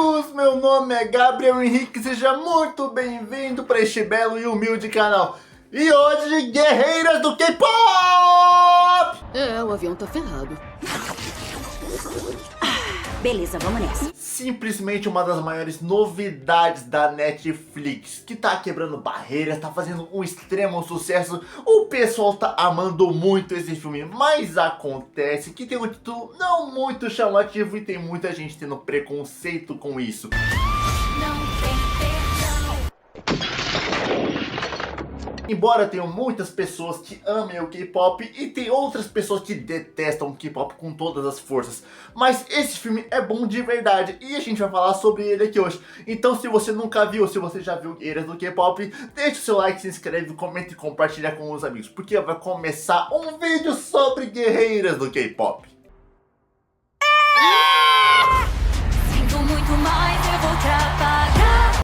amigos, meu nome é Gabriel Henrique, seja muito bem-vindo para este belo e humilde canal. E hoje, guerreiras do K-Pop! O avião tá ferrado. Beleza, vamos nessa. Simplesmente uma das maiores novidades da Netflix, que tá quebrando barreiras, tá fazendo um extremo sucesso. O pessoal tá amando muito esse filme, mas acontece que tem um título não muito chamativo e tem muita gente tendo preconceito com isso. Embora tenham muitas pessoas que amem o K-pop e tem outras pessoas que detestam o K-pop com todas as forças, mas esse filme é bom de verdade e a gente vai falar sobre ele aqui hoje. Então se você nunca viu, se você já viu Guerreiras do K-pop, deixa o seu like, se inscreve, comenta e compartilha com os amigos, porque vai começar um vídeo sobre Guerreiras do K-pop. Sinto muito mais, eu vou te apagar.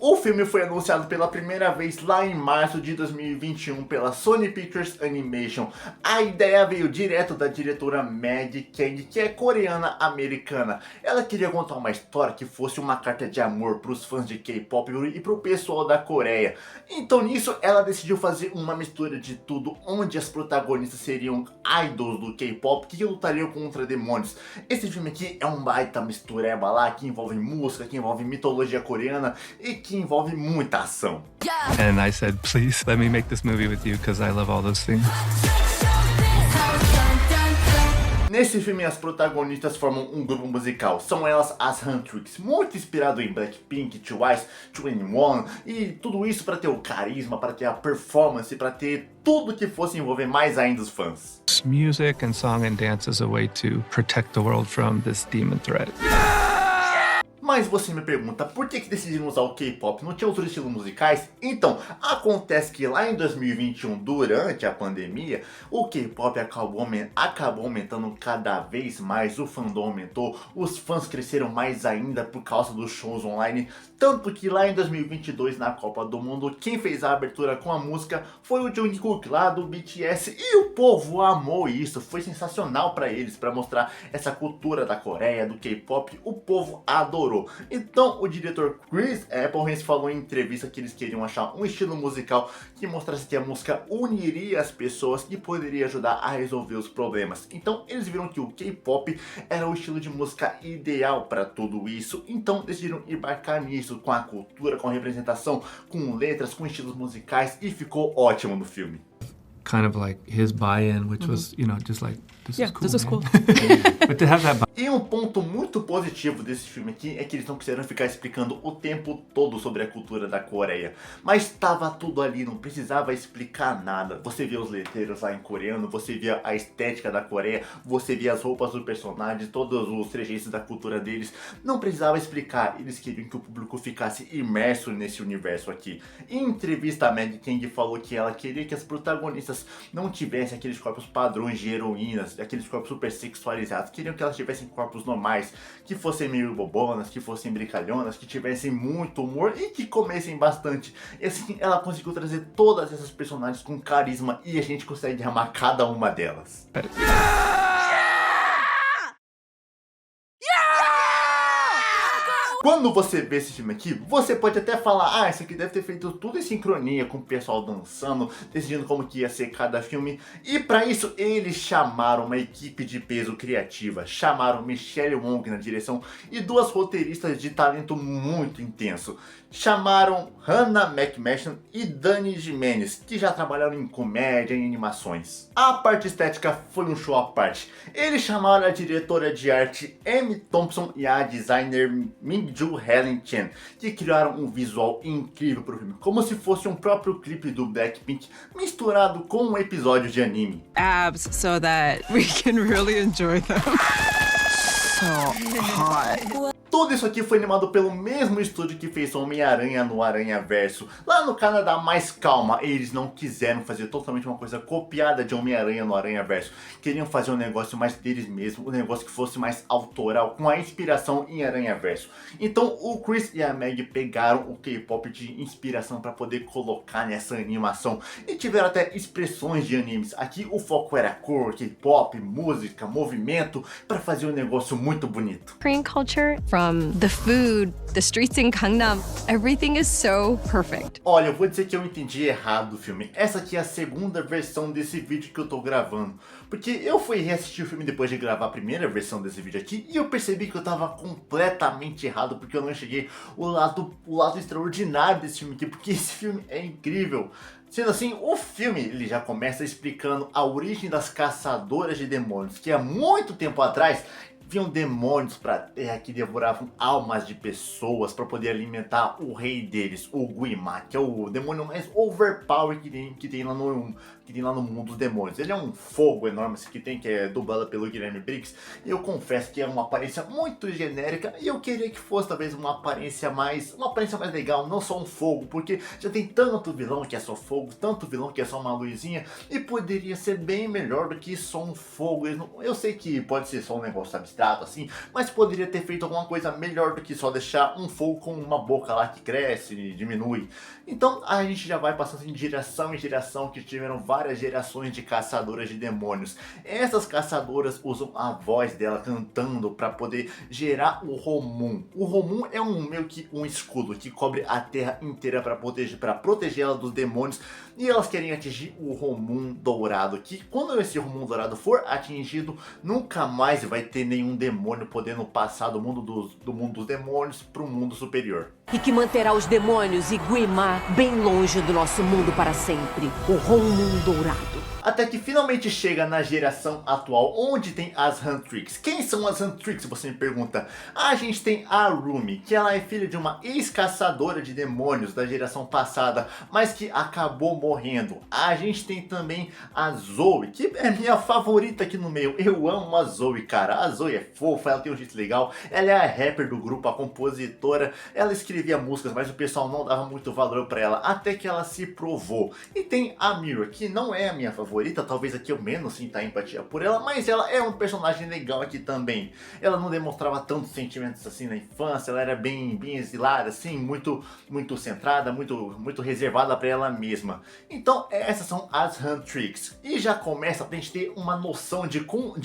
O filme foi anunciado pela primeira vez lá em março de 2021 pela Sony Pictures Animation. A ideia veio direto da diretora Meg Kang, que é coreana-americana. Ela queria contar uma história que fosse uma carta de amor para os fãs de K-pop e para o pessoal da Coreia. Então nisso ela decidiu fazer uma mistura de tudo, onde as protagonistas seriam idols do K-pop que lutariam contra demônios. Esse filme aqui é um baita mistureba lá, que envolve música, que envolve mitologia coreana e que envolve muita ação. And I said, please let me make this movie with you because I love all those things. Nesse filme as protagonistas formam um grupo musical, são elas as Huntrix, muito inspirado em Blackpink, Twice, 2NE1 e tudo isso para ter o carisma, para ter a performance, para ter tudo que fosse envolver mais ainda os fãs. Music and song and dance is a way to protect the world from this demon threat. Mas você me pergunta, por que decidiram usar o K-pop? Não tinha outros estilos musicais? Então, acontece que lá em 2021, durante a pandemia, o K-pop acabou aumentando cada vez mais, o fandom aumentou, os fãs cresceram mais ainda por causa dos shows online, tanto que lá em 2022, na Copa do Mundo, quem fez a abertura com a música foi o Jungkook lá do BTS, e o povo amou isso, foi sensacional pra eles, pra mostrar essa cultura da Coreia, do K-pop, o povo adorou. Então o diretor Chris Appleton falou em entrevista que eles queriam achar um estilo musical que mostrasse que a música uniria as pessoas e poderia ajudar a resolver os problemas. Então eles viram que o K-pop era o estilo de música ideal para tudo isso, então decidiram embarcar nisso, com a cultura, com a representação, com letras, com estilos musicais, e ficou ótimo no filme. Kind of like his buy-in, which was, you know, just like, this is cool. This is man. cool. But to have that E um ponto muito positivo desse filme aqui é que eles não quiseram ficar explicando o tempo todo sobre a cultura da Coreia. Mas estava tudo ali, não precisava explicar nada. Você via os letreiros lá em coreano, você via a estética da Coreia, você via as roupas do personagem, todos os trejeitos da cultura deles. Não precisava explicar, eles queriam que o público ficasse imerso nesse universo aqui. Em entrevista, a Meg Kang falou que ela queria que as protagonistas não tivessem aqueles corpos padrões de heroínas, aqueles corpos super sexualizados. Queriam que elas tivessem corpos normais, que fossem meio bobonas, que fossem brincalhonas, que tivessem muito humor e que comessem bastante. E assim ela conseguiu trazer todas essas personagens com carisma e a gente consegue amar cada uma delas. Quando você vê esse filme aqui, você pode até falar, ah, isso aqui deve ter feito tudo em sincronia com o pessoal dançando, decidindo como que ia ser cada filme. E para isso eles chamaram uma equipe de peso criativa, chamaram Michelle Wong na direção e duas roteiristas de talento muito intenso. Chamaram Hannah McMahon e Dani Jimenez, que já trabalharam em comédia e animações. A parte estética foi um show à parte. Eles chamaram a diretora de arte Amy Thompson e a designer Minju Helen Chen, que criaram um visual incrível para o filme, como se fosse um próprio clipe do Blackpink misturado com um episódio de anime. Abs so that we can really enjoy them. So hot. Tudo isso aqui foi animado pelo mesmo estúdio que fez Homem-Aranha no Aranhaverso. Lá no Canadá, mais calma, eles não quiseram fazer totalmente uma coisa copiada de Homem-Aranha no Aranhaverso. Queriam fazer um negócio mais deles mesmos, um negócio que fosse mais autoral, com a inspiração em Aranhaverso. Então o Chris e a Meg pegaram o K-pop de inspiração para poder colocar nessa animação. E tiveram até expressões de animes. Aqui o foco era cor, K-pop, música, movimento, para fazer um negócio muito bonito. Korean culture from The food, the streets in Gangnam, everything is so perfect. Olha, eu vou dizer que eu entendi errado o filme. Essa aqui é a segunda versão desse vídeo que eu tô gravando. Porque eu fui reassistir o filme depois de gravar a primeira versão desse vídeo aqui e eu percebi que eu tava completamente errado, porque eu não enxerguei o lado extraordinário desse filme aqui, porque esse filme é incrível. Sendo assim, o filme ele já começa explicando a origem das caçadoras de demônios, que há muito tempo atrás vinham demônios pra terra que devoravam almas de pessoas para poder alimentar o rei deles, o Guima, que é o demônio mais overpower que tem lá no mundo dos demônios. Ele é um fogo enorme que é dublado pelo Guilherme Briggs, e eu confesso que é uma aparência muito genérica, e eu queria que fosse talvez uma aparência mais legal, não só um fogo, porque já tem tanto vilão que é só fogo, tanto vilão que é só uma luzinha, e poderia ser bem melhor do que só um fogo. Eu sei que pode ser só um negócio abstrato assim, mas poderia ter feito alguma coisa melhor do que só deixar um fogo com uma boca lá que cresce e diminui. Então a gente já vai passando de geração em geração, que tiveram várias gerações de caçadoras de demônios. Essas caçadoras usam a voz dela cantando para poder gerar o Romum. O Romum é meio que um escudo que cobre a terra inteira para proteger ela dos demônios, e elas querem atingir o Romum dourado, que quando esse Romum dourado for atingido, nunca mais vai ter nenhum demônio podendo passar do mundo dos demônios para o mundo superior. E que manterá os demônios e Guimar bem longe do nosso mundo para sempre. O Romum dourado. Até que finalmente chega na geração atual, onde tem as Huntrix. Quem são as Huntrix, você me pergunta? A gente tem a Rumi, que ela é filha de uma ex-caçadora de demônios da geração passada, mas que acabou morrendo. A gente tem também a Zoe, que é minha favorita aqui no meio. Eu amo a Zoe, cara. A Zoe é fofa, ela tem um jeito legal, ela é a rapper do grupo, a compositora. Ela escrevia músicas, mas o pessoal não dava muito valor pra ela, até que ela se provou. E tem a Mirror, que não é a minha favorita, talvez aqui eu menos sinta empatia por ela, mas ela é um personagem legal aqui também. Ela não demonstrava tantos sentimentos assim na infância, ela era bem exilada, assim, muito centrada, muito reservada pra ela mesma. Então essas são as Huntrix, e já começa pra gente ter uma noção de quão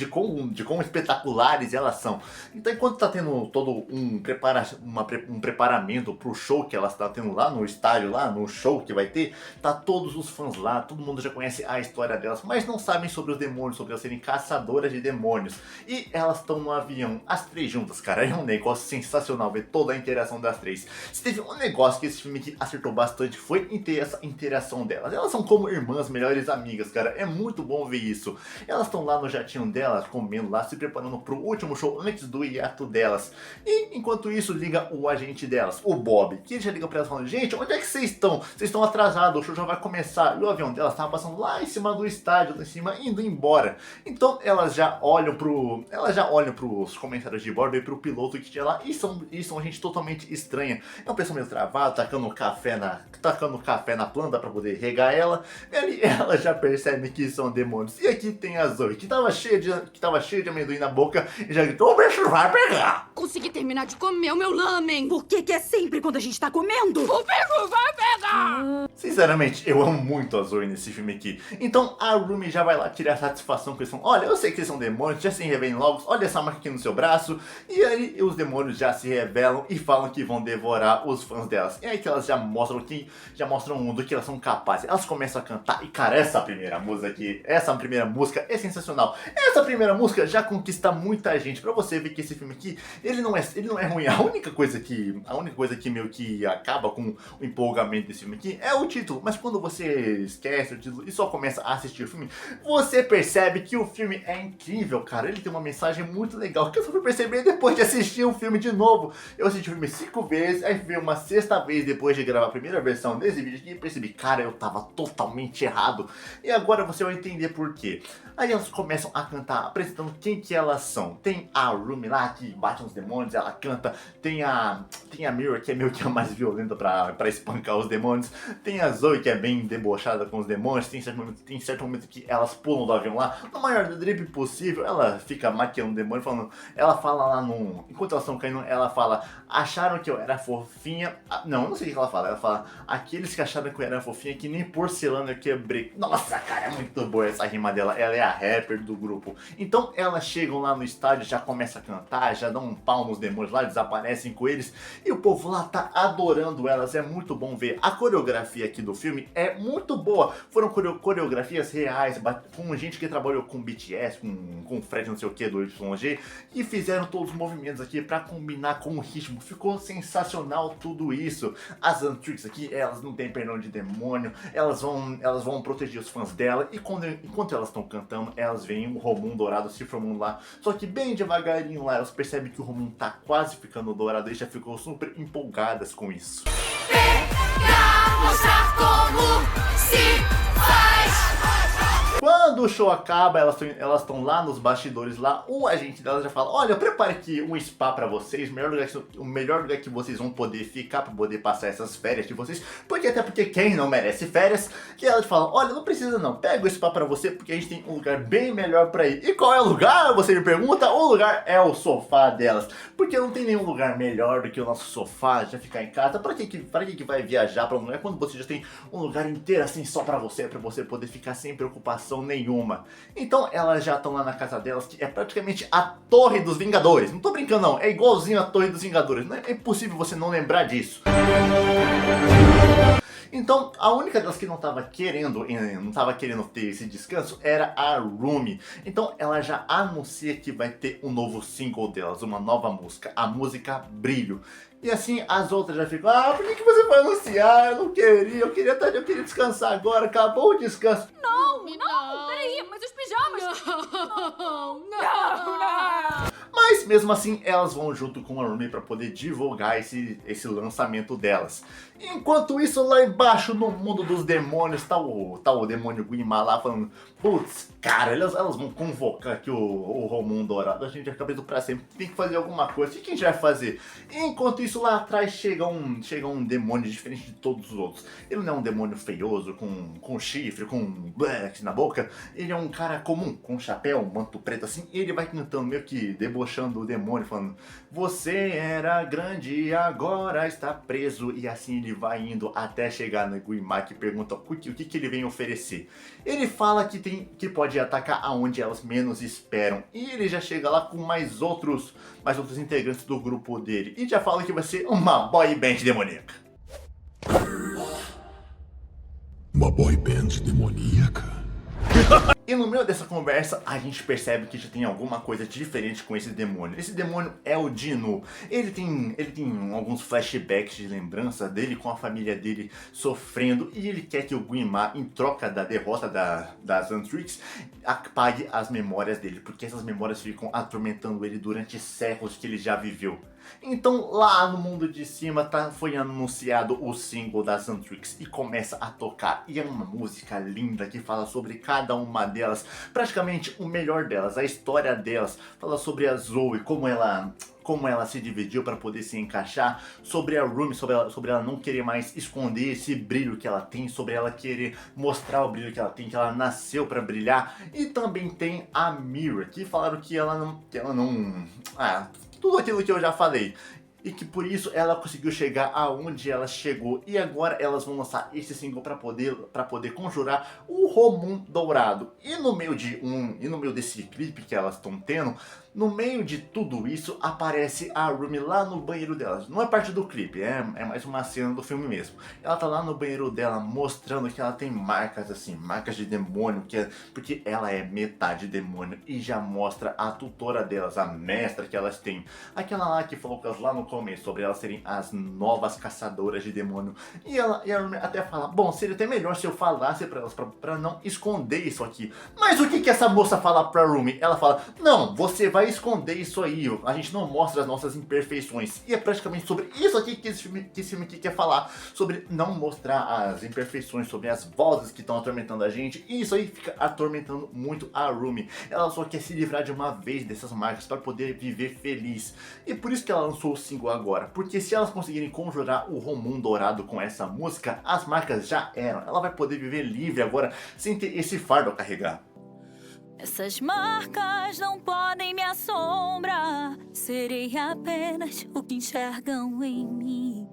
espetaculares elas são. Então enquanto tá tendo todo um preparamento pro show que elas estão tendo lá no estádio, lá no show que vai ter, tá todos os fãs lá, todo mundo já conhece a história delas, mas não sabem sobre os demônios, sobre elas serem caçadoras de demônios. E elas estão no avião, as três juntas, cara, é um negócio sensacional ver toda a interação das três. Se teve um negócio que esse filme aqui acertou bastante, foi em ter essa interação delas. Elas são como irmãs, melhores amigas, cara, é muito bom ver isso. Elas estão lá no jatinho delas, comendo lá, se preparando pro último show antes do hiato delas. E enquanto isso liga o agente delas, o Bob, que já liga pra elas falando: gente, onde é que vocês estão? Vocês estão atrasados, o show já vai começar. E o avião delas estava passando lá em cima do estádio, lá em cima, indo embora. Então elas já olham pros comentários de bordo e pro piloto que tinha lá, e são gente totalmente estranha. É um pessoal meio travado, tacando café na planta pra poder regar ela. E ela já percebe que são demônios. E aqui tem a Zoe, que tava cheia de amendoim na boca, e já gritou: o bicho vai pegar! Consegui terminar de comer o meu lamen. Por que é sempre quando a gente tá comendo? O bicho vai pegar! Sinceramente, eu amo muito a Zoe nesse filme aqui. Então a Rumi já vai lá tirar satisfação com eles. Olha, eu sei que vocês são demônios, já se revelem logo. Olha essa marca aqui no seu braço. E aí os demônios já se revelam e falam que vão devorar os fãs delas. E aí que elas já mostram o mundo que elas são capazes. Elas começam a cantar, e cara, essa primeira música é sensacional. Essa primeira música já conquista muita gente, pra você ver que esse filme aqui, ele não é ruim. A única coisa que meio que acaba com o empolgamento desse filme aqui é o título. Mas quando você esquece o título e só começa a assistir o filme, você percebe que o filme é incrível, cara. Ele tem uma mensagem muito legal, que eu só fui perceber depois de assistir o filme de novo. Eu assisti o filme 5 vezes, aí vi uma sexta vez depois de gravar a primeira versão desse vídeo aqui, e percebi, cara, eu tava totalmente errado. E agora você vai entender por quê. Aí elas começam a cantar, apresentando quem que elas são. Tem a Rumi lá, que bate nos demônios, ela canta. Tem a Mirror, que é meio que a mais violenta pra espancar os demônios. Tem a Zoe, que é bem debochada com os demônios. Tem certo momento que elas pulam do avião lá, no maior drip possível. Ela fica maquiando o demônio, ela fala lá enquanto elas estão caindo, ela fala: acharam que eu era fofinha. Não sei o que ela fala. Ela fala: aqueles que acharam que eu era fofinha, que nem porcelana eu quebrei. Nossa, cara, é muito boa essa rima dela. Ela é a rapper do grupo. Então elas chegam lá no estádio estádio já começa a cantar, já dão um pau nos demônios lá, desaparecem com eles. E o povo lá tá adorando elas, é muito bom ver. A coreografia aqui do filme é muito boa. Foram coreografias reais, com gente que trabalhou com BTS, com Fred não sei o que do YG, e fizeram todos os movimentos aqui pra combinar com o ritmo. Ficou sensacional tudo isso. As Antrix aqui, elas não têm perdão de demônio, elas vão proteger os fãs dela, e enquanto elas estão cantando, elas veem o Romum dourado se formando lá, só que bem devagarinho lá, elas percebem que o Romum tá quase ficando dourado e já ficou super empolgadas com isso. Mostrar como se faz. Quando o show acaba, elas estão lá nos bastidores lá, o agente delas já fala: olha, eu prepare aqui um spa pra vocês, o melhor lugar que vocês vão poder ficar, pra poder passar essas férias de vocês, até porque quem não merece férias. E ela fala: olha, não precisa não, pega o spa pra você, porque a gente tem um lugar bem melhor pra ir. E qual é o lugar? Você me pergunta. O lugar é o sofá delas, porque não tem nenhum lugar melhor do que o nosso sofá, já ficar em casa. Pra que vai viajar pra um lugar quando você já tem um lugar inteiro assim só pra você poder ficar sem preocupação nenhuma. Então elas já estão lá na casa delas, que é praticamente a Torre dos Vingadores. Não tô brincando não, é igualzinho a Torre dos Vingadores. Não é impossível você não lembrar disso. Então, a única delas que não tava querendo ter esse descanso era a Rumi. Então, ela já anuncia que vai ter um novo single delas, uma nova música, a música Brilho. E assim, as outras já ficam: ah, por que você vai anunciar? Eu não queria, eu queria descansar agora, acabou o descanso. Não, peraí, mas os pijamas. Não. Mas mesmo assim, elas vão junto com a Rumi para poder divulgar esse lançamento delas. Enquanto isso, lá embaixo no mundo dos demônios, tá o demônio Guimá lá falando: putz, cara, elas vão convocar aqui o Romum dourado, a gente vai ficar preso pra sempre, tem que fazer alguma coisa. O que a gente vai fazer? Enquanto isso, lá atrás chega um demônio diferente de todos os outros. Ele não é um demônio feioso, com chifre, com black na boca. Ele é um cara comum, com chapéu, um manto preto assim, e ele vai cantando meio que debochando o demônio, falando: você era grande e agora está preso. E assim ele vai indo até chegar no Guimá, que pergunta o que ele vem oferecer. Ele fala que pode atacar aonde elas menos esperam. E ele já chega lá com mais outros integrantes do grupo dele. E já fala que vai ser uma boy band demoníaca. Uma boy band demoníaca? E no meio dessa conversa, a gente percebe que já tem alguma coisa diferente com esse demônio. Esse demônio é o Dino. Ele tem alguns flashbacks de lembrança dele com a família dele sofrendo. E ele quer que o Guimá, em troca da derrota das Antrix, apague as memórias dele, porque essas memórias ficam atormentando ele durante séculos que ele já viveu. Então lá no mundo de cima foi anunciado o single das Antrix e começa a tocar. E é uma música linda que fala sobre cada uma delas, praticamente o melhor delas, a história delas. Fala sobre a Zoe, como ela se dividiu para poder se encaixar, sobre a Rumi, sobre ela não querer mais esconder esse brilho que ela tem, sobre ela querer mostrar o brilho que ela tem, que ela nasceu para brilhar. E também tem a Mira, que falaram que ela não tudo aquilo que eu já falei. E que por isso ela conseguiu chegar aonde ela chegou. E agora elas vão lançar esse single para poder conjurar o Romum dourado. E no meio desse clipe que elas estão tendo, no meio de tudo isso, aparece a Rumi lá no banheiro delas. Não é parte do clipe, é mais uma cena do filme mesmo. Ela tá lá no banheiro dela mostrando que ela tem marcas assim, marcas de demônio, porque ela é metade demônio. E já mostra a tutora delas, a mestra que elas têm. Aquela lá que falou com elas lá no começo, sobre elas serem as novas caçadoras de demônio. E a Rumi até fala: bom, seria até melhor se eu falasse pra elas, pra não esconder isso aqui. Mas o que essa moça fala pra Rumi? Ela fala: não, você vai esconder isso aí, a gente não mostra as nossas imperfeições. E é praticamente sobre isso aqui que esse filme aqui quer falar, sobre não mostrar as imperfeições, sobre as vozes que estão atormentando a gente. E isso aí fica atormentando muito a Rumi. Ela só quer se livrar de uma vez dessas marcas para poder viver feliz. E por isso que ela lançou o single agora, porque se elas conseguirem conjurar o Romum dourado com essa música, as marcas já eram. Ela vai poder viver livre agora, sem ter esse fardo a carregar. Essas marcas não podem me assombrar. Serei apenas o que enxergam em mim.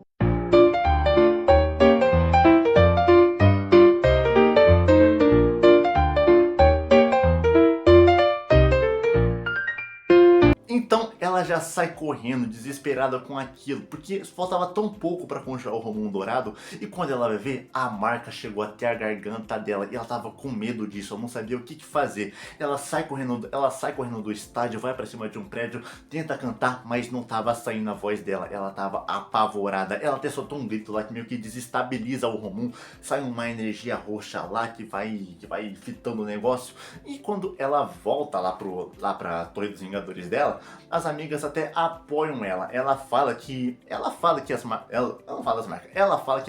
já sai correndo, desesperada com aquilo, porque faltava tão pouco para conjurar o Romundo Dourado, e quando ela vai ver, a marca chegou até a garganta dela, e ela tava com medo disso, ela não sabia o que fazer. Ela sai correndo do estádio, vai para cima de um prédio, tenta cantar, mas não tava saindo a voz dela, ela tava apavorada, ela até soltou um grito lá que meio que desestabiliza o Romundo, sai uma energia roxa lá que vai fitando o negócio, e quando ela volta lá pra Torre dos Vingadores dela, as amigas até apoiam ela. Ela fala que ela fala que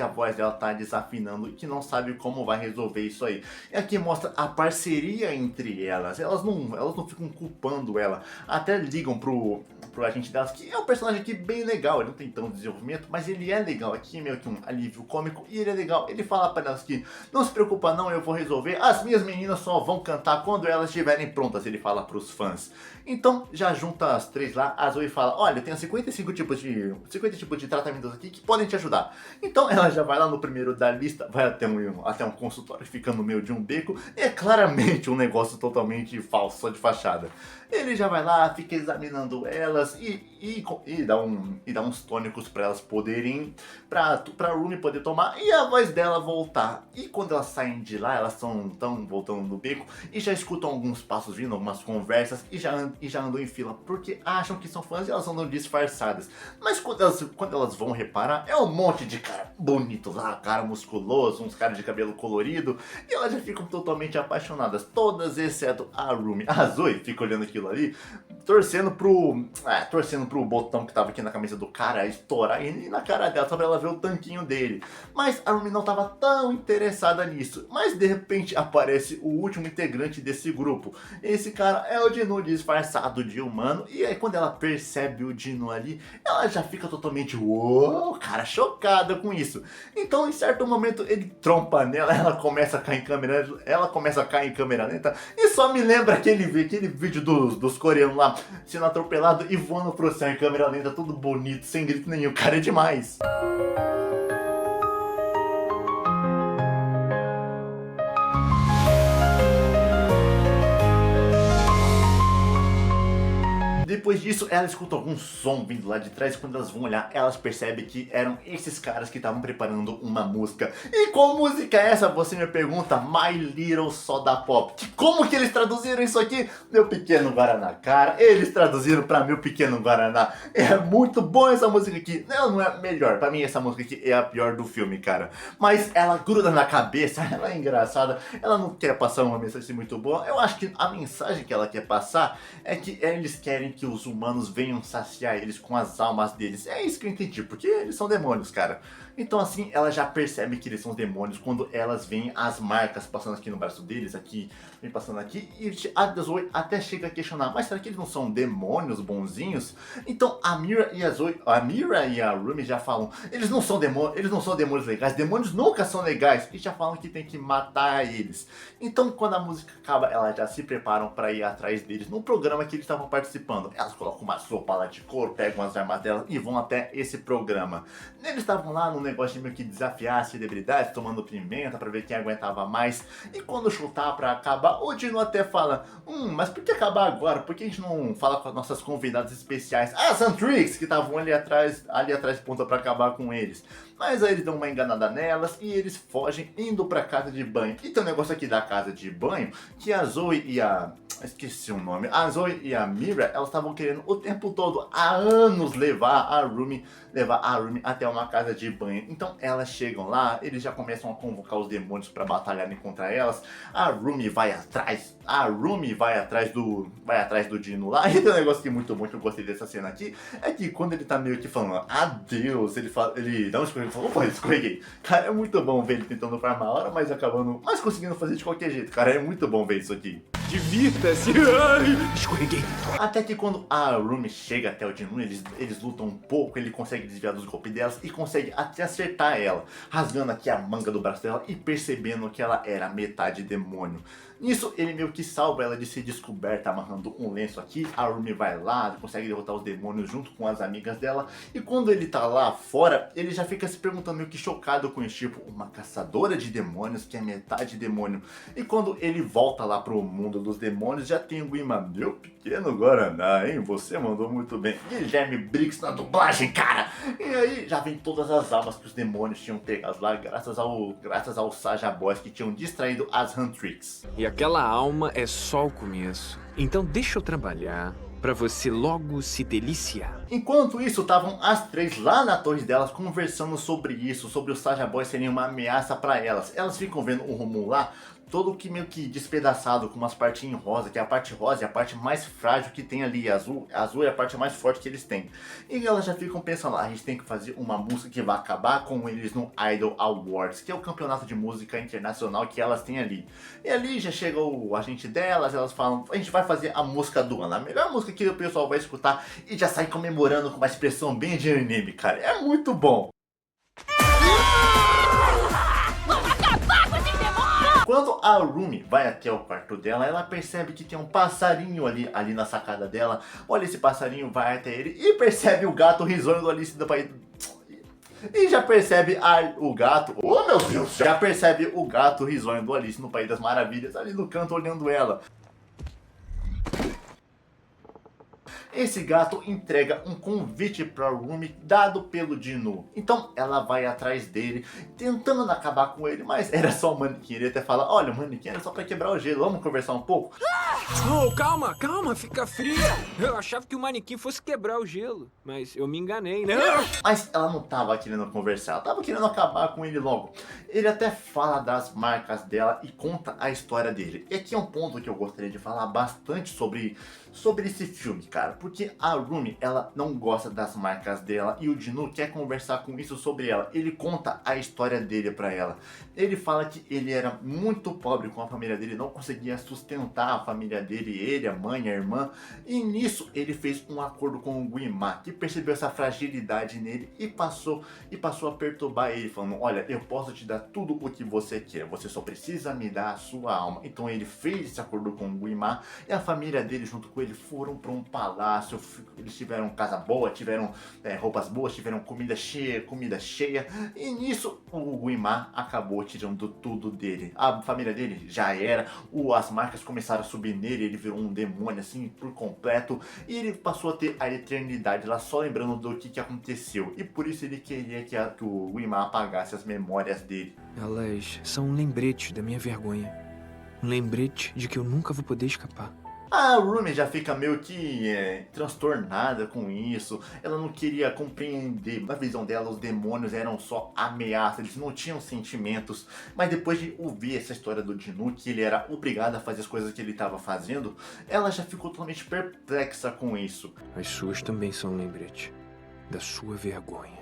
a voz dela tá desafinando e que não sabe como vai resolver isso aí. E aqui mostra a parceria entre elas. Elas não ficam culpando ela. Até ligam pro agente delas, que é um personagem aqui bem legal. Ele não tem tanto desenvolvimento, mas ele é legal aqui, meio que um alívio cômico, e ele é legal. Ele fala para elas que não se preocupa não, eu vou resolver. As minhas meninas só vão cantar quando elas estiverem prontas, ele fala pros fãs. Então já junta as três lá, a Zoe fala, olha, eu tenho 50 tipos de tratamentos aqui que podem te ajudar. Então ela já vai lá no primeiro da lista, vai até um consultório, fica no meio de um beco, e é claramente um negócio totalmente falso, só de fachada. Ele já vai lá, fica examinando elas e dá uns tônicos para elas poderem, pra Rumi poder tomar e a voz dela voltar. E quando elas saem de lá, elas estão voltando no beco e já escutam alguns passos vindo, algumas conversas e já andam em fila, porque acham que são fãs e elas andam disfarçadas. Mas quando elas vão reparar, é um monte de cara bonito lá, cara musculoso, uns caras de cabelo colorido, e elas já ficam totalmente apaixonadas, todas exceto a Rumi. A Zoe fica olhando aquilo ali, torcendo pro botão que tava aqui na camisa do cara estourar e na cara dela, só pra ela ver o tanquinho dele. Mas a Rumi não tava tão interessada nisso. Mas de repente aparece o último integrante desse grupo. Esse cara é o Dinu disfarçado de humano, e aí quando ela percebe o Dinu ali, ela já fica totalmente uou, cara, chocada com isso. Então em certo momento ele trompa nela, ela começa a cair em câmera lenta, e só me lembra aquele vídeo dos coreanos lá sendo atropelado e voando pro céu em câmera lenta, tudo bonito, sem grito nenhum, cara, é demais. Depois disso, ela escuta algum som vindo lá de trás, e quando elas vão olhar, elas percebem que eram esses caras que estavam preparando uma música. E qual música é essa? Você me pergunta. My Little Soda Pop. Como que eles traduziram isso aqui? Meu Pequeno Guaraná. Cara, eles traduziram pra Meu Pequeno Guaraná. É muito bom essa música aqui. Não é melhor. Pra mim, essa música aqui é a pior do filme, cara. Mas ela gruda na cabeça, ela é engraçada, ela não quer passar uma mensagem muito boa. Eu acho que a mensagem que ela quer passar é que eles querem que os humanos venham saciar eles com as almas deles. É isso que eu entendi, porque eles são demônios, cara. Então assim, ela já percebe que eles são demônios quando elas veem as marcas passando aqui no braço deles, vem passando aqui, e a Zoe até chega a questionar, mas será que eles não são demônios bonzinhos? Então a Mira e a Rumi já falam, eles não são demônios legais, demônios nunca são legais, e já falam que tem que matar eles. Então quando a música acaba, elas já se preparam para ir atrás deles no programa que eles estavam participando. Elas colocam uma sopa lá de couro, pegam as armas delas e vão até esse programa. Eles estavam lá no negócio de meio que desafiar as celebridades, tomando pimenta pra ver quem aguentava mais. E quando chutar pra acabar, o Dinu até fala, mas por que acabar agora? Por que a gente não fala com as nossas convidadas especiais? As Antrix, que estavam ali atrás ponta pra acabar com eles. Mas aí eles dão uma enganada nelas e eles fogem indo pra casa de banho. E tem um negócio aqui da casa de banho, que a Zoe e a... esqueci o nome. A Zoe e a Mira, elas estavam querendo o tempo todo, há anos, levar a Rumi até uma casa de banho. Então elas chegam lá, eles já começam a convocar os demônios pra batalharem contra elas. A Rumi vai atrás do Dinu lá. E tem um negócio que é muito bom, que eu gostei dessa cena aqui, é que quando ele tá meio que falando adeus, ele dá um escorreguei, ele fala, opa, escorreguei. Cara, é muito bom ver ele tentando farmar a hora, mas conseguindo fazer de qualquer jeito. Cara, é muito bom ver isso aqui. Divirta-se! Ai, escorreguei! Até que quando a Rumi chega até o Dinu, eles lutam um pouco, ele consegue desviar dos golpes delas e consegue até acertar ela, rasgando aqui a manga do braço dela e percebendo que ela era metade demônio. Nisso, ele meio que salva ela de ser descoberta amarrando um lenço aqui. A Rumi vai lá, consegue derrotar os demônios junto com as amigas dela. E quando ele tá lá fora, ele já fica se perguntando meio que chocado com isso, tipo, uma caçadora de demônios que é metade demônio. E quando ele volta lá pro mundo dos demônios, já tem o Guima, meu pequeno Guaraná, hein? Você mandou muito bem. Guilherme Briggs na dublagem, cara! E aí já vem todas as almas que os demônios tinham pegado lá, graças ao Saja Boys que tinham distraído as Huntrix. E aquela alma é só o começo. Então deixa eu trabalhar pra você logo se deliciar. Enquanto isso, estavam as três lá na torre delas conversando sobre isso, sobre os Saja Boys serem uma ameaça pra elas. Elas ficam vendo o Romulo lá, todo que meio que despedaçado, com umas partinhas rosa, que a parte rosa é a parte mais frágil que tem ali, a azul é a parte mais forte que eles têm. E elas já ficam pensando, a gente tem que fazer uma música que vai acabar com eles no Idol Awards, que é o campeonato de música internacional que elas têm ali. E ali já chega o agente delas, elas falam, a gente vai fazer a música do ano, a melhor música que o pessoal vai escutar, e já sai comemorando com uma expressão bem de anime, cara, é muito bom. Quando a Rumi vai até o quarto dela, ela percebe que tem um passarinho ali na sacada dela. Olha, esse passarinho vai até ele e percebe o gato risonho do Alice do País... E já percebe o gato... Oh, meu Deus! Já percebe o gato risonho do Alice no País das Maravilhas ali no canto olhando ela. Esse gato entrega um convite para Rumi dado pelo Dinu. Então ela vai atrás dele, tentando acabar com ele, mas era só o manequim. Ele até fala, olha, o manequim era só para quebrar o gelo, vamos conversar um pouco? Oh, calma, fica fria. Eu achava que o manequim fosse quebrar o gelo, mas eu me enganei, né? Mas ela não tava querendo conversar, ela tava querendo acabar com ele logo. Ele até fala das marcas dela e conta a história dele. E aqui é um ponto que eu gostaria de falar bastante sobre esse filme, cara. Porque a Rumi, ela não gosta das marcas dela e o Dinu quer conversar com isso sobre ela. Ele conta a história dele pra ela. Ele fala que ele era muito pobre com a família dele, não conseguia sustentar a família dele, ele, a mãe, a irmã. E nisso ele fez um acordo com o Guima, que percebeu essa fragilidade nele e passou a perturbar ele, falando, olha, eu posso te dar tudo o que você quer, você só precisa me dar a sua alma. Então ele fez esse acordo com o Guima e a família dele junto com ele foram para um palácio. Eles tiveram casa boa, tiveram roupas boas, tiveram comida cheia. E nisso o Guima acabou tirando tudo dele. A família dele já era, as marcas começaram a subir nele, ele virou um demônio assim por completo. E ele passou a ter a eternidade lá só lembrando do que aconteceu. E por isso ele queria que o Guima apagasse as memórias dele. Elas são um lembrete da minha vergonha. Um lembrete de que eu nunca vou poder escapar. A Rumi já fica meio que transtornada com isso. Ela não queria compreender. Na visão dela, os demônios eram só ameaças, eles não tinham sentimentos. Mas depois de ouvir essa história do Dinu, que ele era obrigado a fazer as coisas que ele estava fazendo, ela já ficou totalmente perplexa com isso. As suas também são um lembrete da sua vergonha.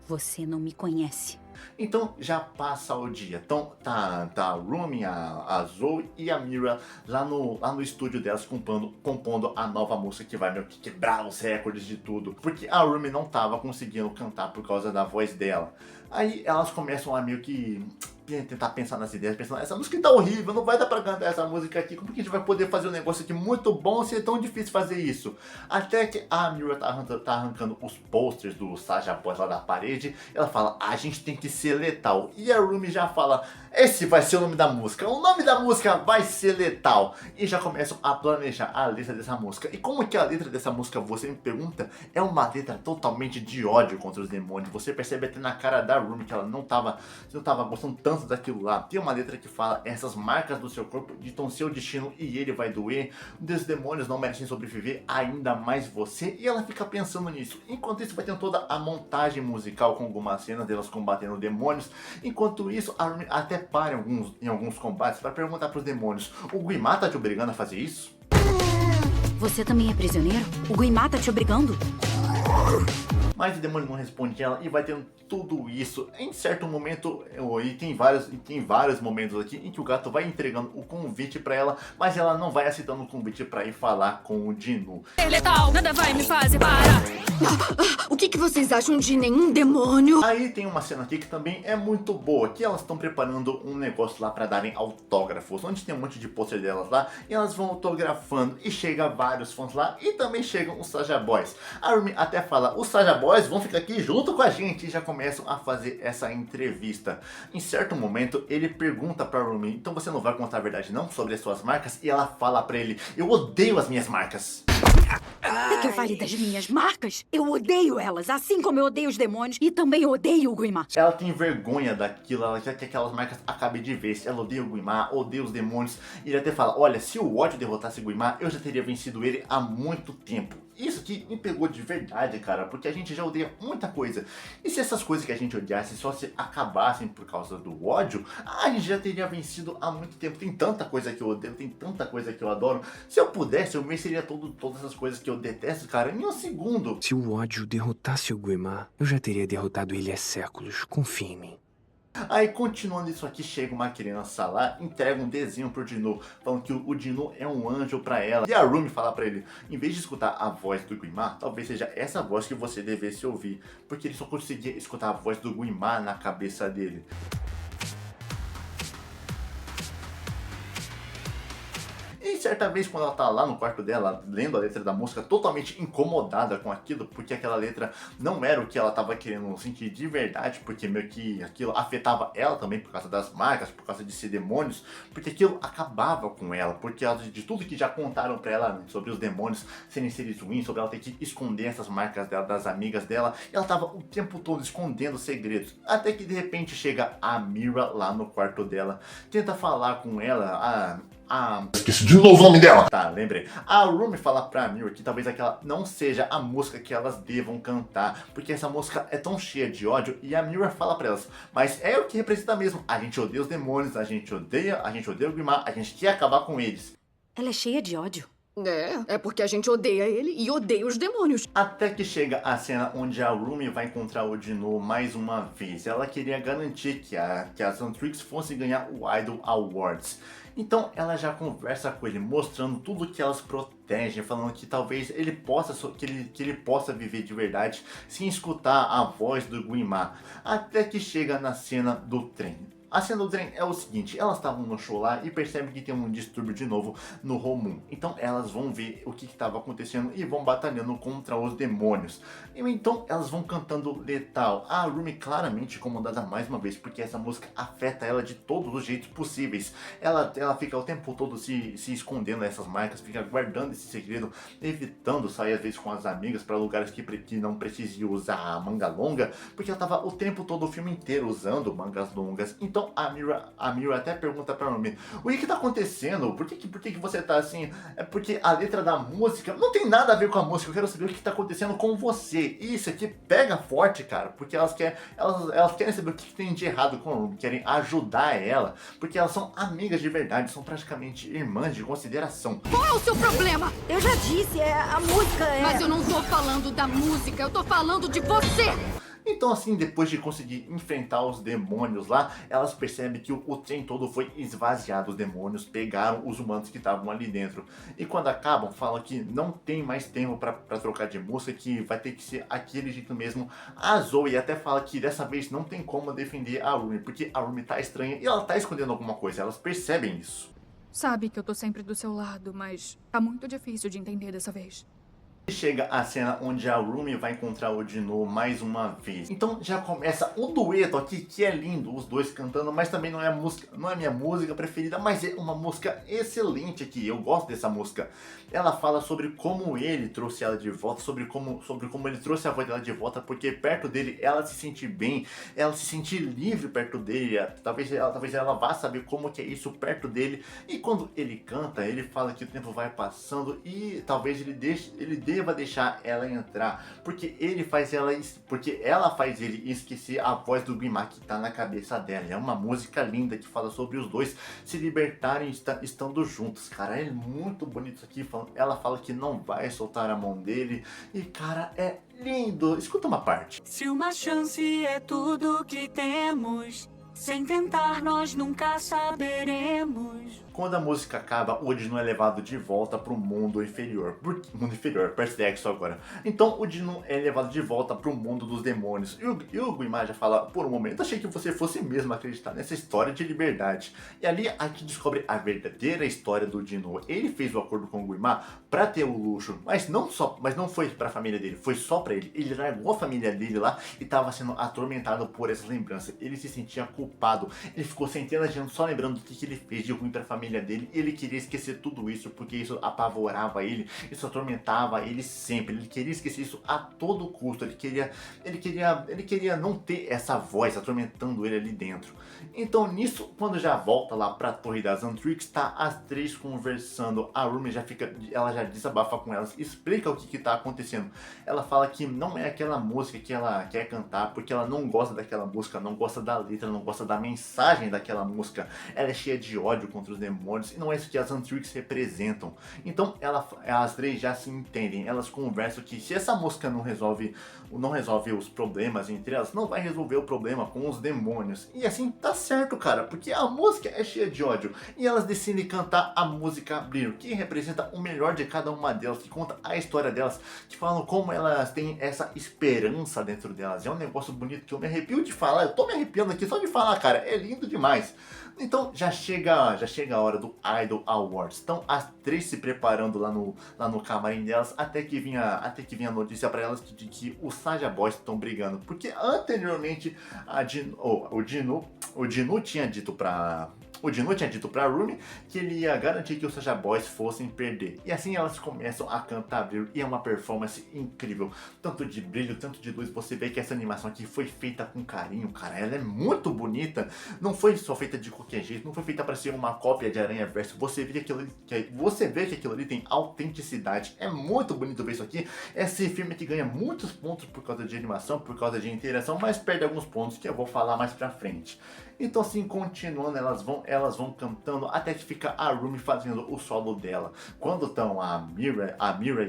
Você não me conhece. Então já passa o dia. Então tá a Rumi, a Zoe e a Mira lá no estúdio delas compondo a nova música que vai meio que quebrar os recordes de tudo. Porque a Rumi não tava conseguindo cantar por causa da voz dela. Aí elas começam a meio que tentar pensar nas ideias, pensando, essa música tá horrível, não vai dar pra cantar essa música aqui, como que a gente vai poder fazer um negócio aqui muito bom se é tão difícil fazer isso? Até que a Mira tá arrancando os posters do Saja Boys lá da parede, ela fala, a gente tem que ser letal, e a Rumi já fala, esse vai ser o nome da música, o nome da música vai ser letal, e já começam a planejar a letra dessa música. E como que a letra dessa música, você me pergunta, é uma letra totalmente de ódio contra os demônios. Você percebe até na cara da Rumi que ela não tava gostando tanto daquilo lá. Tem uma letra que fala, essas marcas do seu corpo ditam seu destino e ele vai doer, os demônios não merecem sobreviver, ainda mais você. E ela fica pensando nisso. Enquanto isso vai ter toda a montagem musical com algumas cenas delas combatendo demônios. Enquanto isso a Rumi até para em alguns combates para perguntar para os demônios, o Guima tá te obrigando a fazer isso? Você também é prisioneiro? O Guima tá te obrigando? Mas o demônio não responde ela e vai tendo tudo isso. Em certo momento, e tem vários momentos aqui em que o gato vai entregando o convite pra ela, mas ela não vai aceitando o convite pra ir falar com o Dinu. Letal, nada vai me fazer parar. O que vocês acham de nenhum demônio? Aí tem uma cena aqui que também é muito boa, que elas estão preparando um negócio lá pra darem autógrafos, onde tem um monte de pôster delas lá, e elas vão autografando, e chega vários fãs lá, e também chegam os Saja Boys. A Rumi até fala, os Saja Boys heróis vão ficar aqui junto com a gente e já começam a fazer essa entrevista. Em certo momento, ele pergunta pra Rumi, então você não vai contar a verdade não sobre as suas marcas? E ela fala pra ele, eu odeio as minhas marcas. Quer que eu fale das minhas marcas? Eu odeio elas, assim como eu odeio os demônios e também odeio o Guimar. Ela tem vergonha daquilo, ela quer que aquelas marcas acabem de vez. Ela odeia o Guimar, odeia os demônios. E ele até fala, olha, se o ódio derrotasse o Guimar, eu já teria vencido ele há muito tempo. Isso aqui me pegou de verdade, cara, porque a gente já odeia muita coisa. E se essas coisas que a gente odiasse só se acabassem por causa do ódio, a gente já teria vencido há muito tempo. Tem tanta coisa que eu odeio, tem tanta coisa que eu adoro. Se eu pudesse, eu venceria todas essas coisas que eu detesto, cara, em um segundo. Se o ódio derrotasse o Guimar, eu já teria derrotado ele há séculos. Confie em mim. Aí, continuando isso aqui, chega uma criança lá, entrega um desenho pro Dino, falando que o Dino é um anjo pra ela. E a Rumi fala pra ele, em vez de escutar a voz do Guimar, talvez seja essa voz que você devesse ouvir, porque ele só conseguia escutar a voz do Guimar na cabeça dele. E certa vez, quando ela tá lá no quarto dela, lendo a letra da música, totalmente incomodada com aquilo, porque aquela letra não era o que ela tava querendo sentir de verdade, porque meio que aquilo afetava ela também por causa das marcas, por causa de ser demônios, porque aquilo acabava com ela, porque de tudo que já contaram pra ela sobre os demônios serem seres ruins, sobre ela ter que esconder essas marcas dela, das amigas dela, ela tava o tempo todo escondendo segredos, até que de repente chega a Mira lá no quarto dela, tenta falar com ela, Esqueci de novo o nome dela. Tá, lembrei. A Rumi fala pra Mira que talvez aquela não seja a música que elas devam cantar, porque essa música é tão cheia de ódio, e a Mira fala pra elas, mas é o que representa mesmo, a gente odeia os demônios, a gente odeia o Guimar, a gente quer acabar com eles. Ela é cheia de ódio. É porque a gente odeia ele e odeia os demônios. Até que chega a cena onde a Rumi vai encontrar o Dino mais uma vez. Ela queria garantir que a Zantrix fosse ganhar o Idol Awards. Então ela já conversa com ele, mostrando tudo que elas protegem, falando que talvez ele possa, que ele possa viver de verdade sem escutar a voz do Guimar. Até que chega na cena do trem. A cena do trem é o seguinte, elas estavam no show lá e percebem que tem um distúrbio de novo no Home. Então elas vão ver o que estava acontecendo e vão batalhando contra os demônios. E então elas vão cantando Lethal. A Rumi claramente incomodada mais uma vez, porque essa música afeta ela de todos os jeitos possíveis. Ela fica o tempo todo se escondendo nessas marcas, fica guardando esse segredo, evitando sair às vezes com as amigas para lugares que não precise usar a manga longa, porque ela estava o tempo todo, o filme inteiro, usando mangas longas. Então a Mira até pergunta pra Rumi, o que tá acontecendo? Por que você tá assim? É porque a letra da música não tem nada a ver com a música, eu quero saber o que tá acontecendo com você. E isso aqui pega forte, cara, porque elas querem saber o que tem de errado com a Rumi, querem ajudar ela, porque elas são amigas de verdade, são praticamente irmãs de consideração. Qual é o seu problema? Eu já disse, a música é... Mas eu não tô falando da música, eu tô falando de você! Então assim, depois de conseguir enfrentar os demônios lá, elas percebem que o trem todo foi esvaziado, os demônios pegaram os humanos que estavam ali dentro. E quando acabam, falam que não tem mais tempo pra trocar de música, que vai ter que ser aquele jeito mesmo. A Zoe até fala que dessa vez não tem como defender a Rumi, porque a Rumi tá estranha e ela tá escondendo alguma coisa, elas percebem isso. Sabe que eu tô sempre do seu lado, mas tá muito difícil de entender dessa vez. Chega a cena onde a Rumi vai encontrar o Dino mais uma vez. Então já começa o dueto aqui, que é lindo, os dois cantando, mas também não é a minha música preferida, mas é uma música excelente aqui, eu gosto dessa música. Ela fala sobre como ele trouxe ela de volta, sobre como ele trouxe a voz dela de volta, porque perto dele ela se sente bem, ela se sente livre perto dele, talvez ela vá saber como que é isso perto dele. E quando ele canta, ele fala que o tempo vai passando e talvez ele deva deixar ela entrar, porque ela faz ele esquecer a voz do Guimar que tá na cabeça dela. É uma música linda que fala sobre os dois se libertarem estando juntos, cara, é muito bonito isso aqui. Ela fala que não vai soltar a mão dele e, cara, é lindo. Escuta uma parte. Se uma chance é tudo que temos, sem tentar nós nunca saberemos. Quando a música acaba, o Dino é levado de volta pro mundo inferior. Mundo inferior, Perplexo agora. Então o Dino é levado de volta pro mundo dos demônios. E o Guimar já fala, por um momento achei que você fosse mesmo acreditar nessa história de liberdade. E ali a gente descobre a verdadeira história do Dino. Ele fez o acordo com o Guimar pra ter o luxo, mas não foi pra família dele, foi só pra ele. Ele largou a família dele lá e tava sendo atormentado por essas lembranças. Ele se sentia culpado, ele ficou centenas de anos só lembrando do que ele fez de ruim pra família dele. Ele queria esquecer tudo isso, porque isso apavorava ele, isso atormentava ele sempre. Ele queria esquecer isso a todo custo, ele queria não ter essa voz atormentando ele ali dentro. Então nisso, quando já volta lá pra Torre das Antrix, tá as três conversando. A Rumi ela já desabafa com elas, explica o que tá acontecendo. Ela fala que não é aquela música que ela quer cantar, porque ela não gosta daquela música, não gosta da letra, não gosta da mensagem daquela música. Ela é cheia de ódio contra os demônios e não é isso que as Antrix representam. Então as três já se entendem, elas conversam que se essa música não resolve os problemas entre elas, não vai resolver o problema com os demônios. E assim tá certo, cara, porque a música é cheia de ódio. E elas decidem cantar a música Brilho, que representa o melhor de cada uma delas, que conta a história delas, que falam como elas têm essa esperança dentro delas. É um negócio bonito que eu me arrepio de falar, eu tô me arrepiando aqui só de falar, cara, é lindo demais. Então já chega a hora do Idol Awards. Então as três se preparando lá no camarim delas, até que vinha a notícia para elas de que os Saja Boys estão brigando, porque anteriormente o Dinu tinha dito pra Rumi que ele ia garantir que os Saja Boys fossem perder. E assim elas começam a cantar Brilho e é uma performance incrível. Tanto de brilho, tanto de luz. Você vê que essa animação aqui foi feita com carinho, cara. Ela é muito bonita. Não foi só feita de qualquer jeito. Não foi feita para ser uma cópia de Aranha Verso. Você vê que aquilo ali tem autenticidade. É muito bonito ver isso aqui. Esse filme que ganha muitos pontos por causa de animação, por causa de interação, mas perde alguns pontos que eu vou falar mais pra frente. Então assim, continuando, elas vão cantando até que fica a Rumi fazendo o solo dela. Quando estão a Mira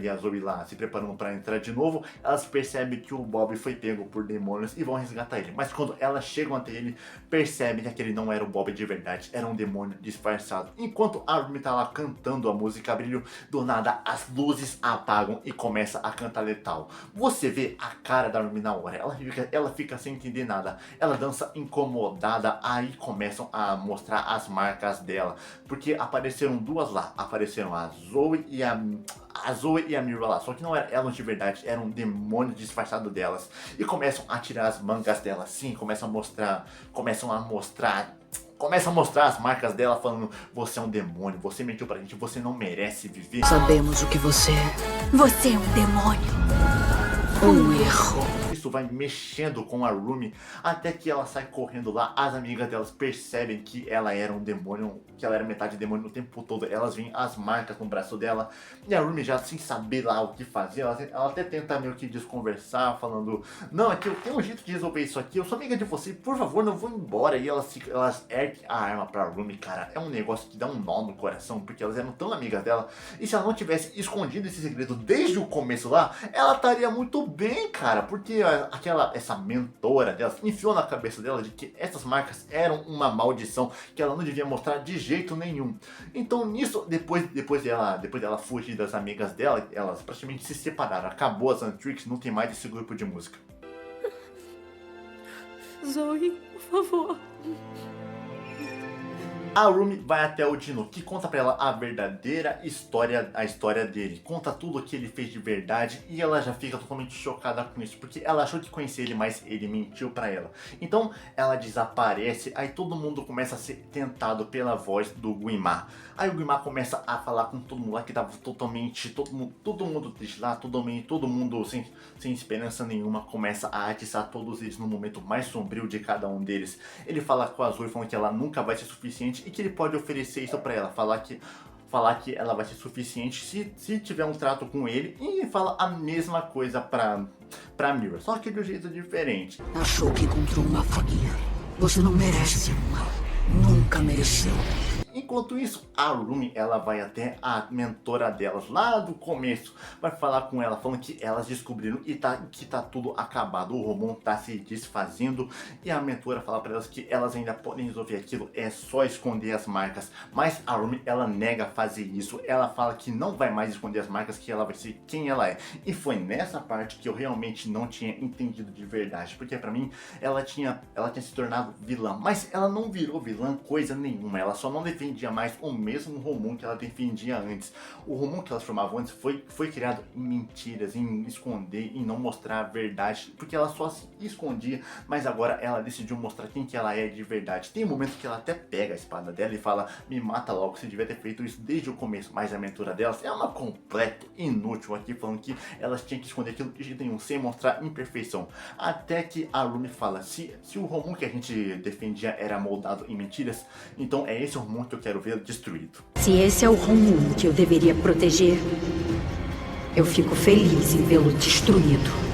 e a Zoe lá se preparando para entrar de novo, elas percebem que o Bob foi pego por demônios e vão resgatar ele. Mas quando elas chegam até ele, percebem que aquele não era o Bob de verdade, era um demônio disfarçado. Enquanto a Rumi tá lá cantando a música Brilho, do nada as luzes apagam e começa a cantar Letal. Você vê a cara da Rumi na hora, ela fica sem entender nada, ela dança incomodada. Aí começam a mostrar as marcas dela, porque apareceram duas lá, apareceram a Zoe e a Mira lá, só que não eram elas de verdade, era um demônio disfarçado delas, e começam a tirar as mangas dela, sim, começam a mostrar as marcas dela, falando: você é um demônio, você mentiu pra gente, você não merece viver. Sabemos o que você é. Você é um demônio. Um erro. Isso vai mexendo com a Rumi até que ela sai correndo lá. As amigas delas percebem que ela era um demônio, que ela era metade demônio o tempo todo. Elas veem as marcas no braço dela e a Rumi, já sem saber lá o que fazer, ela até tenta meio que desconversar, falando: não, é que eu tenho um jeito de resolver isso aqui, eu sou amiga de você, por favor, não vou embora. E elas erguem a arma pra Rumi, cara. É um negócio que dá um nó no coração, porque elas eram tão amigas dela, e se ela não tivesse escondido esse segredo desde o começo lá, ela estaria muito bem, cara, porque essa mentora dela enfiou na cabeça dela de que essas marcas eram uma maldição que ela não devia mostrar de jeito nenhum. Então nisso, depois dela fugir das amigas dela, elas praticamente se separaram. Acabou as Antrix, não tem mais esse grupo de música. Zoe, por favor. A Rumi vai até o Dinu, que conta pra ela a verdadeira história, a história dele. Conta tudo o que ele fez de verdade e ela já fica totalmente chocada com isso, porque ela achou que conhecia ele, mas ele mentiu pra ela. Então ela desaparece, aí todo mundo começa a ser tentado pela voz do Guimar. Aí o Guimar começa a falar com todo mundo lá, que tava totalmente, todo mundo triste lá, todo mundo sem esperança nenhuma, começa a atiçar todos eles no momento mais sombrio de cada um deles. Ele fala com a Zoe, falando que ela nunca vai ser suficiente e que ele pode oferecer isso pra ela, falar que ela vai ser suficiente se tiver um trato com ele, e fala a mesma coisa pra Mira, só que de um jeito diferente. Achou que encontrou uma faquinha. Você não merece uma. Nunca mereceu. Enquanto isso, a Rumi, ela vai até a mentora delas lá do começo, vai falar com ela, falando que elas descobriram que tá tudo acabado, o Romon tá se desfazendo, e a mentora fala pra elas que elas ainda podem resolver aquilo, é só esconder as marcas. Mas a Rumi, ela nega fazer isso, ela fala que não vai mais esconder as marcas, que ela vai ser quem ela é. E foi nessa parte que eu realmente não tinha entendido de verdade, porque pra mim ela tinha se tornado vilã, mas ela não virou vilã coisa nenhuma, ela só não defendia defendia mais o mesmo Romum que ela defendia antes. O Romum que elas formavam antes foi criado em mentiras, em esconder, em não mostrar a verdade, porque ela só se escondia, mas agora ela decidiu mostrar quem que ela é de verdade. Tem um momento que ela até pega a espada dela e fala, me mata logo, você devia ter feito isso desde o começo, mas a aventura delas é uma completa inútil aqui, falando que elas tinham que esconder aquilo de jeito nenhum, sem mostrar imperfeição. Até que a Rumi fala, se o Romum que a gente defendia era moldado em mentiras, então é esse Romum que eu quero ver destruído. Se esse é o Romum que eu deveria proteger, eu fico feliz em vê-lo destruído.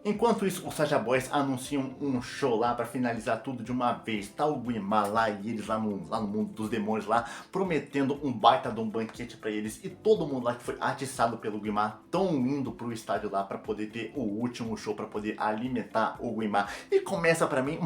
Enquanto isso, os Saja Boys anunciam um show lá pra finalizar tudo de uma vez. Tá o Guimá lá e eles lá no mundo dos demônios lá, prometendo um baita de um banquete pra eles. E todo mundo lá que foi atiçado pelo Guimá tão indo pro estádio lá pra poder ter o último show, pra poder alimentar o Guimá. E começa pra mim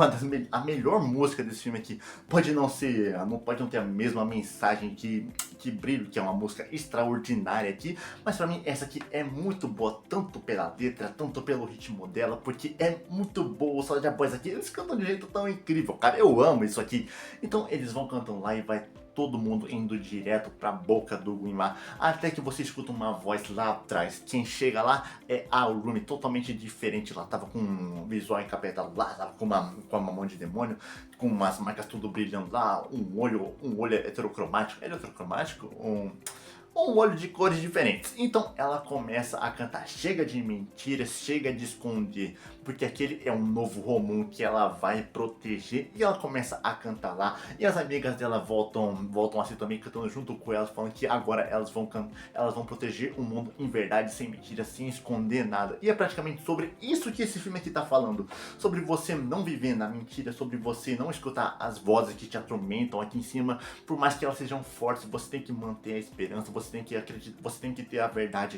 a melhor música desse filme aqui. Pode não ter a mesma mensagem que Brilho, que é uma música extraordinária aqui, mas pra mim essa aqui é muito boa, tanto pela letra, tanto pelo ritmo dela, porque é muito boa. Os Soulja Boys aqui, eles cantam de um jeito tão incrível, cara, eu amo isso aqui. Então eles vão cantando lá e vai todo mundo indo direto pra boca do Guimá, até que você escuta uma voz lá atrás. Quem chega lá é a Rumi, totalmente diferente. Ela tava com um visual encapetado lá, tava com uma mão de demônio, com umas marcas tudo brilhando lá, um olho heterocromático, um olho de cores diferentes. Então ela começa a cantar, chega de mentiras, chega de esconder, porque aquele é um novo Romum que ela vai proteger. E ela começa a cantar lá, e as amigas dela voltam assim também, cantando junto com elas, falando que agora elas vão proteger o mundo em verdade, sem mentiras, sem esconder nada. E é praticamente sobre isso que esse filme aqui tá falando, sobre você não viver na mentira, sobre você não escutar as vozes que te atormentam aqui em cima, por mais que elas sejam fortes, você tem que manter a esperança, você tem que acreditar, você tem que ter a verdade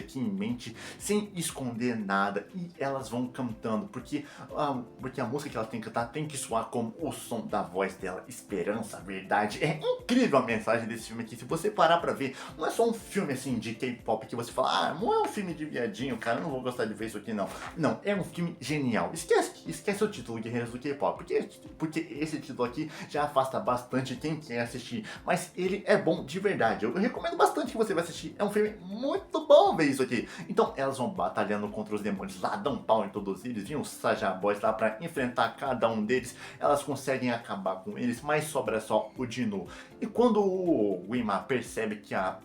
aqui em mente, sem esconder nada. E elas vão cantando, porque a música que ela tem que cantar tem que soar como o som da voz dela, esperança, verdade. É incrível a mensagem desse filme aqui. Se você parar pra ver, não é só um filme assim de K-pop que você fala, não é um filme de viadinho, cara, eu não vou gostar de ver isso aqui não. Não, é um filme genial. Esquece o título, Guerreiros do K-pop, porque esse título aqui já afasta bastante quem quer assistir, mas ele é bom de verdade. Eu recomendo bastante que você vai assistir. É um filme muito bom ver isso aqui. Então elas vão batalhando contra os demônios lá, dão pau em todos eles, vinham os Saja Boys lá pra enfrentar cada um deles. Elas conseguem acabar com eles, mas sobra só o Jinu. E quando o Guimá percebe que a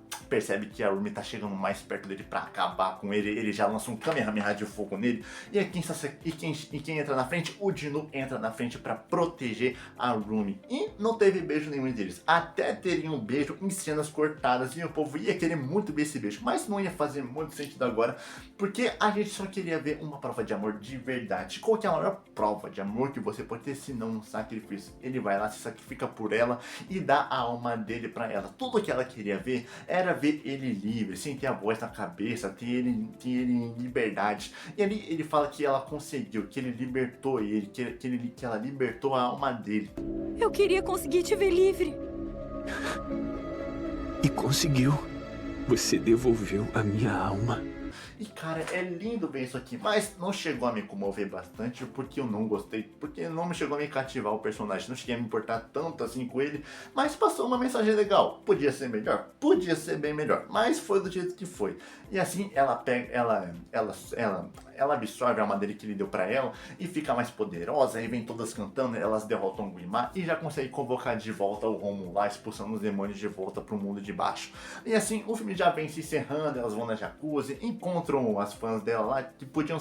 Rumi tá chegando mais perto dele pra acabar com ele, ele já lança um Kamehameha de fogo nele. E quem entra na frente? O Jinu entra na frente pra proteger a Rumi. E não teve beijo nenhum deles. Até teria um beijo em cenas cortadas e o povo ia querer muito ver esse beijo, mas não ia fazer muito sentido agora, porque a gente só queria ver uma prova de amor de verdade. Qual que é a maior prova de amor que você pode ter se não um sacrifício? Ele vai lá, se sacrifica por ela e dá a alma dele pra ela. Tudo que ela queria ver era ver ele livre, sem ter a voz na cabeça, ter ele em liberdade. E ali ele fala que ela conseguiu, que ele libertou ele, que ela libertou a alma dele. Eu queria conseguir te ver livre. E conseguiu. Você devolveu a minha alma. E cara, é lindo ver isso aqui, mas não chegou a me comover bastante, porque eu não gostei, porque não me chegou a me cativar o personagem, não cheguei a me importar tanto assim com ele, mas passou uma mensagem legal. Podia ser melhor? Podia ser bem melhor, mas foi do jeito que foi. E assim, ela absorve a alma dele que ele deu pra ela e fica mais poderosa, aí vem todas cantando, elas derrotam o Guimá e já consegue convocar de volta o Romum lá, expulsando os demônios de volta pro mundo de baixo. E assim, o filme já vem se encerrando, elas vão na jacuzzi, encontram as fãs dela lá, que podem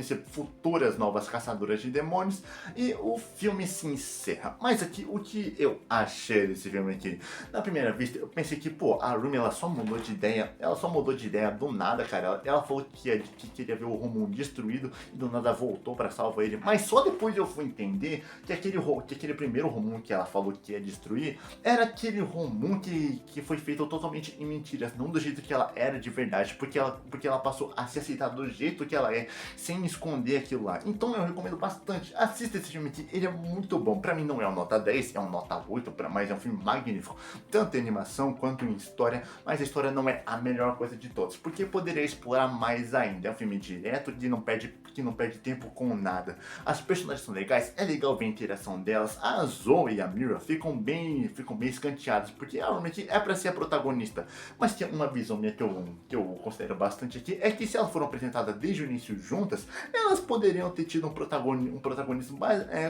ser futuras novas caçadoras de demônios, e o filme se encerra. Mas aqui, o que eu achei desse filme aqui? Na primeira vista, eu pensei que, a Rumi, ela só mudou de ideia do nada, cara. Ela falou que queria ver o Romum destruído, e do nada voltou pra salvar ele, mas só depois eu fui entender que aquele primeiro Romum que ela falou que ia destruir, era aquele Romum que foi feito totalmente em mentiras, não do jeito que ela era de verdade, porque ela passou a se aceitar do jeito que ela é, sem esconder aquilo lá. Então eu recomendo bastante, assista esse filme aqui, ele é muito bom. Pra mim não é um nota 10, é um nota 8, mas é um filme magnífico, tanto em animação quanto em história, mas a história não é a melhor coisa de todos, porque poderia explorar mais ainda. É um filme direto que não perde tempo com nada. As personagens são legais, é legal ver a interação delas. A Zoe e a Mira ficam bem escanteadas, porque realmente é pra ser a protagonista. Mas tem uma visão minha que eu considero bastante aqui, é que se elas foram apresentadas desde o início juntas, elas poderiam ter tido um protagonismo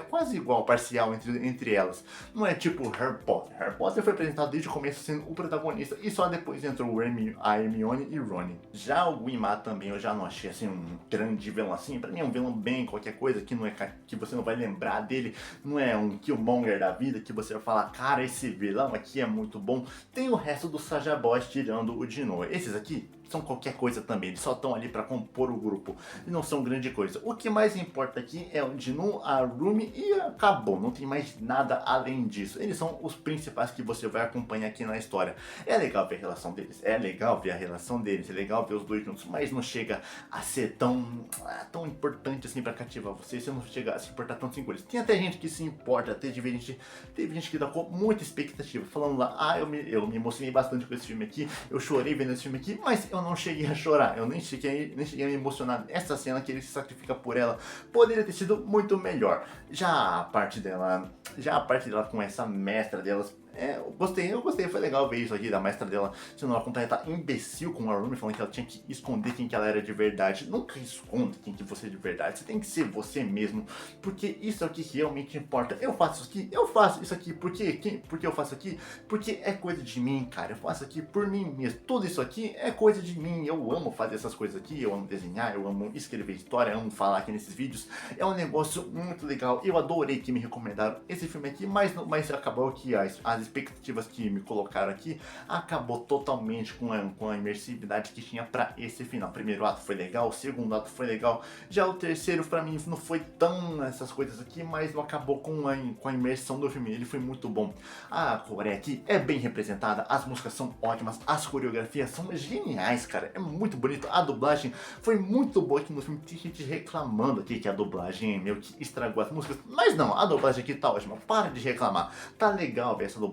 quase igual, parcial entre elas. Não é tipo Harry Potter. Harry Potter foi apresentado desde o começo sendo o protagonista, e só depois entrou a Hermione e Ron. Já o Guimá também eu já não achei assim um grande vilão assim. Pra mim é um vilão bem qualquer coisa, que você não vai lembrar dele. Não é um Killmonger da vida que você vai falar, cara, esse vilão aqui é muito bom. Tem o resto dos Saja Boys tirando o Dino. Esses aqui são qualquer coisa também, eles só estão ali pra compor o grupo e não são grande coisa. O que mais importa aqui é o Dino, a Rumi e acabou, não tem mais nada além disso. Eles são os principais que você vai acompanhar aqui na história. É legal ver a relação deles, é legal ver os dois juntos, mas não chega a ser tão importante assim pra cativar você não chega a se importar tanto assim com eles. Tem até gente que se importa, teve gente que tá com muita expectativa, falando lá, eu me emocionei bastante com esse filme aqui, eu chorei vendo esse filme aqui, mas eu não cheguei a chorar, eu nem cheguei a me emocionar. Essa cena que ele se sacrifica por ela poderia ter sido muito melhor. Já a parte dela com essa mestra delas, eu gostei, foi legal ver isso aqui da mestra dela sendo uma completa imbecil com a Rumi, falando que ela tinha que esconder quem que ela era de verdade. Nunca esconda quem que você é de verdade, você tem que ser você mesmo, porque isso é o que realmente importa. Eu faço isso aqui, por que eu faço aqui? Porque é coisa de mim, cara, eu faço aqui por mim mesmo, tudo isso aqui é coisa de mim, eu amo fazer essas coisas aqui, eu amo desenhar, eu amo escrever história, eu amo falar aqui nesses vídeos, é um negócio muito legal. Eu adorei que me recomendaram esse filme aqui, mas acabou que as expectativas que me colocaram aqui acabou totalmente com a imersividade que tinha pra esse final. O primeiro ato foi legal, o segundo ato foi legal, já o terceiro pra mim não foi tão essas coisas aqui, mas não acabou com a imersão do filme, ele foi muito bom. A Coreia aqui é bem representada, as músicas são ótimas, as coreografias são geniais, cara, é muito bonito, a dublagem foi muito boa aqui no filme. Tem gente reclamando aqui que a dublagem meio que estragou as músicas, mas não, a dublagem aqui tá ótima, para de reclamar, tá legal ver essa dublagem,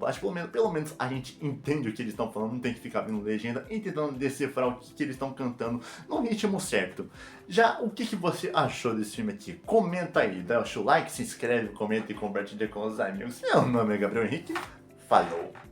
pelo menos a gente entende o que eles estão falando, não tem que ficar vendo legenda e tentando decifrar o que eles estão cantando no ritmo certo. Já o que você achou desse filme aqui? Comenta aí, dá o seu like, se inscreve, comenta e compartilha com os amigos. Meu nome é Gabriel Henrique, falou!